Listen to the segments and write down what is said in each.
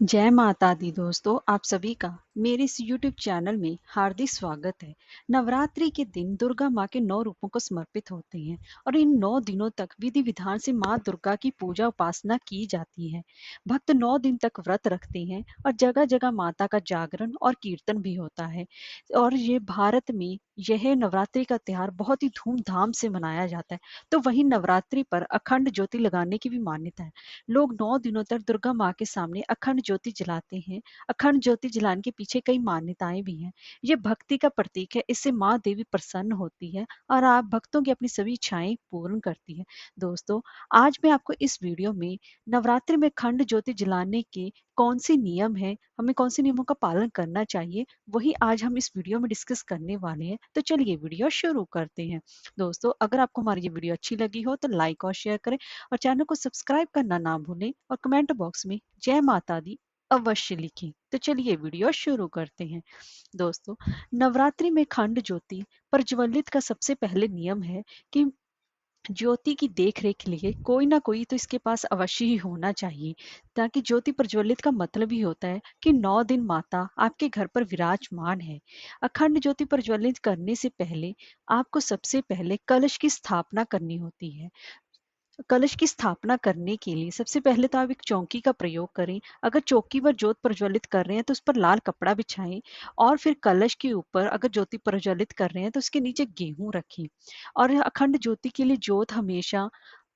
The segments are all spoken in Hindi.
जय माता दी दोस्तों, आप सभी का मेरे इस YouTube चैनल में हार्दिक स्वागत है। नवरात्रि के दिन दुर्गा माँ के 9 रूपों को समर्पित होते हैं और इन 9 दिनों तक विधि विधान से माँ दुर्गा की पूजा उपासना की जाती है। भक्त 9 दिन तक व्रत रखते हैं और जगह जगह माता का जागरण और कीर्तन भी होता है। और ये भारत में यह नवरात्रि का त्योहार बहुत ही धूमधाम से मनाया जाता है। तो वहीं नवरात्रि पर अखंड ज्योति लगाने की भी मान्यता है। लोग 9 दिनों तक दुर्गा माँ के सामने अखंड ज्योति जलाते हैं। अखंड ज्योति जलाने के पीछे कई मान्यताएं भी हैं। ये भक्ति का प्रतीक है। इससे माँ देवी प्रसन्न होती है और आप भक्तों की अपनी सभी इच्छाएं पूर्ण करती है। दोस्तों, आज मैं आपको इस वीडियो में नवरात्रि में अखंड ज्योति जलाने के कौन से नियम है, हमें कौन से नियमों का पालन करना चाहिए, वही आज हम इस वीडियो में डिस्कस करने वाले हैं। तो चलिए वीडियो शुरू करते हैं। दोस्तों, अगर आपको हमारी ये वीडियो अच्छी लगी हो तो लाइक और शेयर करें और चैनल को सब्सक्राइब करना ना भूलें और कमेंट बॉक्स में जय माता दी अवश्य लिखें। तो चलिए वीडियो शुरू करते हैं। दोस्तों, नवरात्रि में खंड ज्योति प्रज्वलित का सबसे पहले नियम है कि ज्योति की देख रेख के लिए कोई ना कोई तो इसके पास अवश्य ही होना चाहिए। ताकि ज्योति प्रज्वलित का मतलब ही होता है कि 9 दिन माता आपके घर पर विराजमान है। अखंड ज्योति प्रज्वलित करने से पहले आपको सबसे पहले कलश की स्थापना करनी होती है। कलश की स्थापना करने के लिए सबसे पहले तो आप एक चौकी का प्रयोग करें। अगर चौकी पर ज्योत प्रज्वलित कर रहे हैं तो उस पर लाल कपड़ा बिछाएं और फिर कलश के ऊपर अगर ज्योति प्रज्वलित कर रहे हैं तो उसके नीचे गेहूं रखें। और अखंड ज्योति के लिए ज्योत हमेशा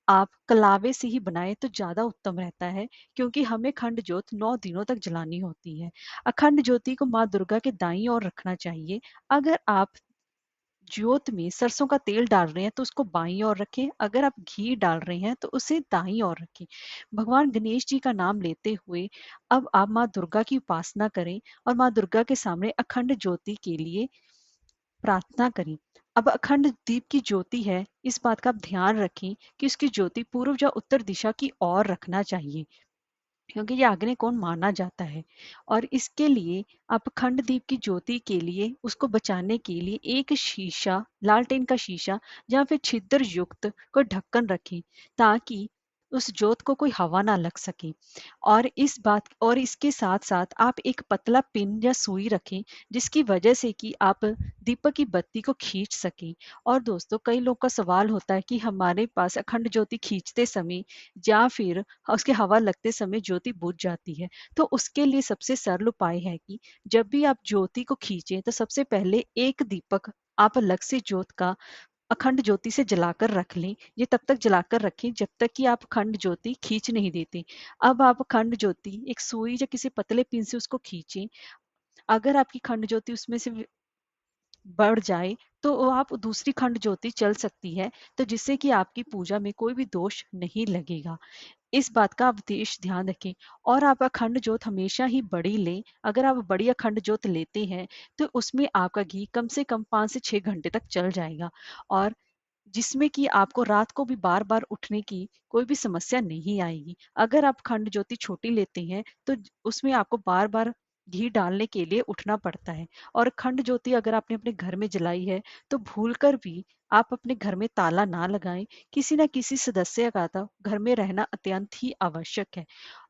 आप कलावे से ही बनाए तो ज्यादा उत्तम रहता है, क्योंकि हमें खंड ज्योत 9 दिनों तक जलानी होती है। अखंड ज्योति को माँ दुर्गा के दाईं ओर रखना चाहिए। अगर आप ज्योत में सरसों का तेल डाल रहे हैं तो उसको बाईं ओर रखें। अगर आप घी डाल रहे हैं तो उसे दाईं ओर रखें। भगवान गणेश जी का नाम लेते हुए अब आप माँ दुर्गा की उपासना करें और माँ दुर्गा के सामने अखंड ज्योति के लिए प्रार्थना करें। अब अखंड दीप की ज्योति है, इस बात का आप ध्यान रखें कि उसकी ज्योति पूर्व या उत्तर दिशा की ओर रखना चाहिए, क्योंकि ये आग्नेय कोण माना जाता है। और इसके लिए आप अखंड दीप की ज्योति के लिए उसको बचाने के लिए एक शीशा, लालटेन का शीशा या फिर छिद्र युक्त कोई ढक्कन रखें, ताकि उस ज्योत को कोई हवा ना लग सके। और इसके साथ साथ आप एक पतला पिन या सुई रखें, जिसकी वजह से कि आप दीपक की बत्ती को खींच सकें। और दोस्तों, कई लोग का सवाल होता है कि हमारे पास अखंड ज्योति खींचते समय या फिर उसके हवा लगते समय ज्योति बुझ जाती है। तो उसके लिए सबसे सरल उपाय है कि जब भी आप ज्योति को खींचें तो सबसे पहले एक दीपक आप अलग से ज्योत का अखंड ज्योति से जलाकर रख लें। ये तब तक जलाकर रखें जब तक कि आप अखंड ज्योति खींच नहीं देते। अब आप अखंड ज्योति एक सुई या किसी पतले पिन से उसको खींचें। अगर आपकी खंड ज्योति उसमें से बढ़ जाए तो वो आप दूसरी खंड ज्योति चल सकती है, तो जिससे कि आपकी पूजा में कोई भी दोष नहीं लगेगा। इस बात का आप विशेष ध्यान रखें। और आप अखंड ज्योत हमेशा ही बड़ी लें। अगर आप बड़ी अखंड ज्योत लेते हैं तो उसमें आपका घी कम से कम 5 से 6 घंटे तक चल जाएगा, और जिसमें कि आपको रात को भी बार बार उठने की कोई भी समस्या नहीं आएगी। अगर आप खंड ज्योति छोटी लेते हैं तो उसमें आपको बार बार घी डालने के लिए उठना पड़ता है। और खंड ज्योति अगर आपने अपने घर में जलाई है तो भूलकर भी आप अपने घर में ताला ना लगाएं। किसी ना किसी सदस्य का तो घर में रहना अत्यंत ही आवश्यक है।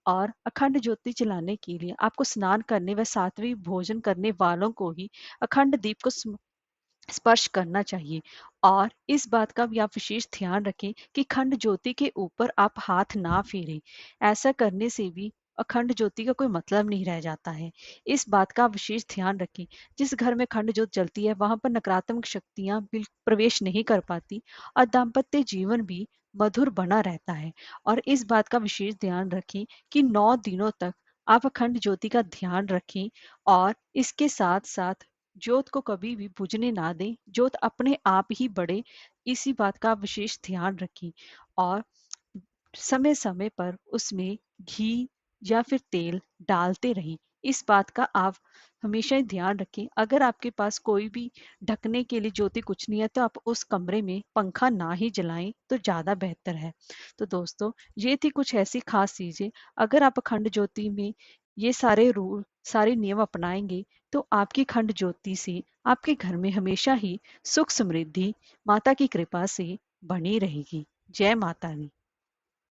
और अखंड ज्योति जलाने के लिए आपको स्नान करने व सात्विक भोजन करने वालों को ही अखंड दीप को स्पर्श करना चाहिए। और इस बात का भी आप विशेष ध्यान रखें कि खंड ज्योति के ऊपर आप हाथ ना फेरें। ऐसा करने से भी अखंड ज्योति का कोई मतलब नहीं रह जाता है। इस बात का आप विशेष ध्यान रखें। जिस घर में खंड ज्योत जलती है वहां पर नकारात्मक शक्तियां प्रवेश नहीं कर पाती और दाम्पत्य जीवन भी मधुर बना रहता है। और इस बात का विशेष ध्यान रखें कि 9 दिनों तक आप अखंड ज्योति का ध्यान रखें। और इसके साथ साथ ज्योत को कभी भी बुझने ना दें, ज्योत अपने आप ही बढ़े, इसी बात का आप विशेष ध्यान रखें। और समय समय पर उसमें घी या फिर तेल डालते रहें। इस बात का आप हमेशा ही ध्यान रखें। अगर आपके पास कोई भी ढकने के लिए ज्योति कुछ नहीं है तो आप उस कमरे में पंखा ना ही जलाएं तो ज्यादा बेहतर है। तो दोस्तों, ये थी कुछ ऐसी खास चीजें। अगर आप अखंड ज्योति में ये सारे रूल, सारे नियम अपनाएंगे तो आपकी खंड ज्योति से आपके घर में हमेशा ही सुख समृद्धि माता की कृपा से बनी रहेगी। जय माता दी।